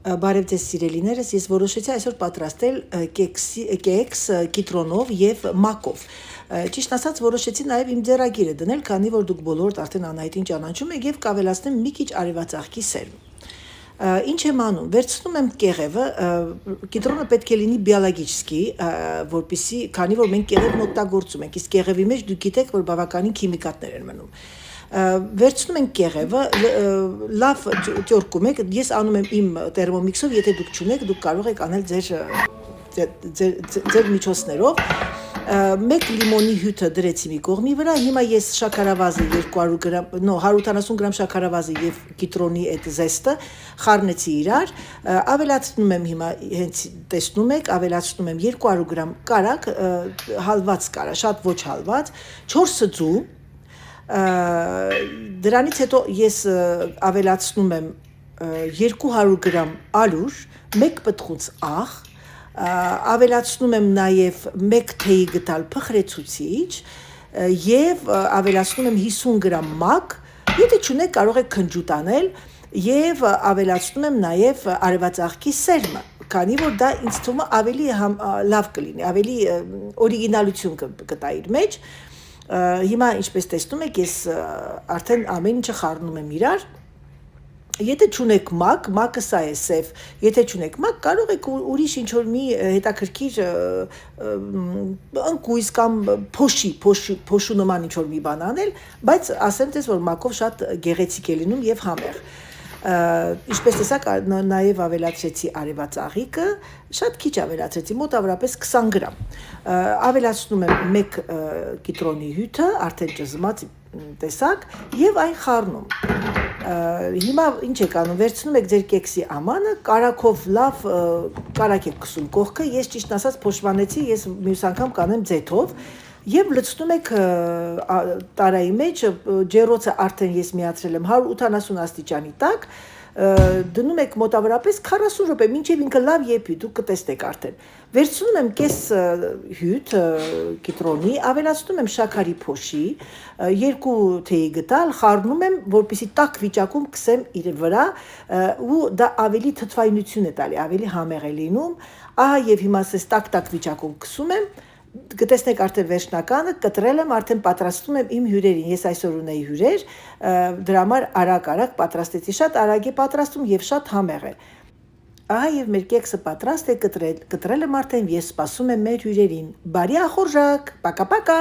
Բարև ձեզ սիրելիներս, ես որոշեցի այսօր պատրաստել կեքս կիտրոնով եւ մակով։ Ճիշտ ասած, որոշեցի նաեւ իմ ձեռագիրը դնել, քանի որ դուք բոլորդ արդեն Անահիտին ճանաչում եք եւ կավելացնեմ մի քիչ արևածաղկի սերմ։ Ինչ եմ անում, վերցնում եմ կեղևը, կիտրոնը պետք է լինի բիոլոգիչսկի, որպեսզի, քանի որ մենք կեղևն օգտագործում ենք, իսկ կեղևի մեջ դուք գիտեք, որ բավականին քիմիկատներ են մնում։ Վերցնում ենք կեղևը, լավ ճորկում եք, ես անում եմ իմ տերմոմիքսով, եթե դուք չունեք, դուք կարող եք անել ձեր միջոցներով, մեկ լիմոնի հյութը դրեցի մի կողմի վրա, հիմա ես շաքարավազը 170 գրամ շաքարավազը եւ կիտրոնի այդ զեստը խառնեցի իրար, ավելացնում եմ հիմա, հենց տեսնում եք, ավելացնում եմ 200 գրամ կարագ, հալված կարա, շատ ոչ հալված, 4 սծու, դրանից հետո ես ավելացնում եմ 200 գրամ ալուր, 1 պտղունց աղ, ավելացնում եմ նաև 1 թեյի գդալ փխրեցուցիչ եւ ավելացնում եմ 50 գրամ մակ, եթե չունեք կարող եք քնջուտ անել եւ ավելացնում եմ նաև արևածաղկի սերմը, քանի որ դա ինձ թվում է ավելի լավ կլինի, ավելի օրիգինալություն կտա իր մեջ։ Հիմա ինչպես տեսնում եք, ես արդեն ամեն ինչը խառնում եմ իրար։ Եթե չունեք մակ, մակը սա է սև, եթե չունեք մակ, կարող եք ուրիշ ինչ-որ մի հետաքրքիր ընկույզ կամ փոշու նման ինչ-որ մի բան անել, բայց ասեմ ձեզ, որ մակով շատ գեղեցիկ է լինում եւ համեղ։ Ինչպես տեսակ, նաև ավելացրեցի արևածաղիկը, շատ քիչ ավելացրեցի, մոտավորապես 20 գրամ։ Ավելացնում եմ 1 կիտրոնի հյութը, արդեն ճզմած տեսակ, եւ այն խառնում։ Հիմա ինչ եք անում, վերցնում եք ձեր կեքսի ամանը, կարագով լավ կարագ եք քսում կողքը, ես ճիշտ ասած փոշմանեցի, ես մյուս անգամ կանեմ ձեթով, եւ լցնում եք տարայի մեջ, ջեռոցը արդեն ես միացրել եմ 180 աստիճանի տակ, դնում եք մոտավորապես 40 րոպե, մինչև ինքը լավ եփի, դուք կտեսնեք արդեն։ Վերցնում եմ կես հյութ կիտրոնի, ավելացնում եմ շաքարի փոշի, 2 թեյի գդալ, խառնում եմ, որպեսզի տաք վիճակում քսեմ իր վրա, ու դա ավելի թթվայնություն է տալի, ավելի համեղ է լինում, ահա եւ հիմա ես տաք վիճակում քսում եմ, կտեսնեք արդեն վերջնականը, կտրել եմ, արդեն պատրաստում եմ իմ հյուրերին, ես այսօր ունեի հյուրեր, դրա համար արագ պատրաստեցի, շատ արագ է պատրաստում եւ շատ համեղ է։ Ահա եւ մեր կեքսը պատրաստ է, կտրել եմ արդեն, ես սպասում եմ մեր հյուրերին։ Բարի ախորժակ, պակա-պակա։